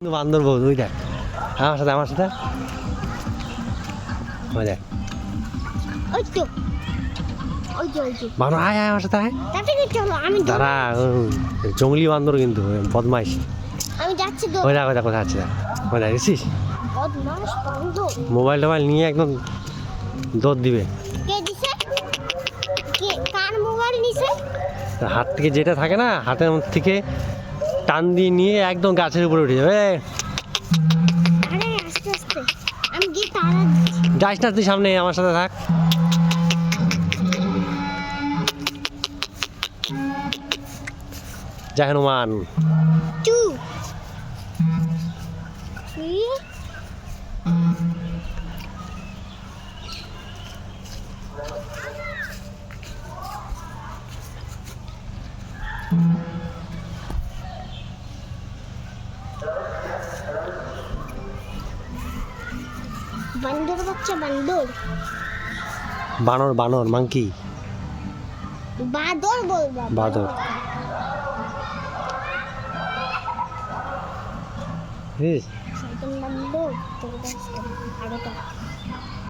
বান্দর বউ ওই দেখ আমার সাথে ওই দেখ ওই তো ওই তো বানর আয় আমার সাথে আয় তাড়াতাড়ি চলো আমি দাঁড়া জঙ্গলি বান্দর কিন্তু বদমাইশ আমি যাচ্ছি তো ওই দেখ কোথায় আছে দেখ ওই দেখ দেখছিস বদমাশ বান্দর মোবাইল টোবাইল নিয়ে একদম দৌড় দিবে কে দিছে কে কার মোবাইল নিছে হাত থেকে যেটা থাকে না হাতের মধ্যে থেকে টান দিয়ে নিয়ে একদম গাছের উপরে উঠে যাবে আরে আস্তে আস্তে আমি গিয়ে তাড়া দিচ্ছি যাস না তুই সামনে আমার সাথে থাক যা হনুমান চু কি বান্দর বাচ্চা বান্দর বানর বানর মাংকি বাদর বলবা বাদর শয়তান বান্দর তোর কাছে আরোটা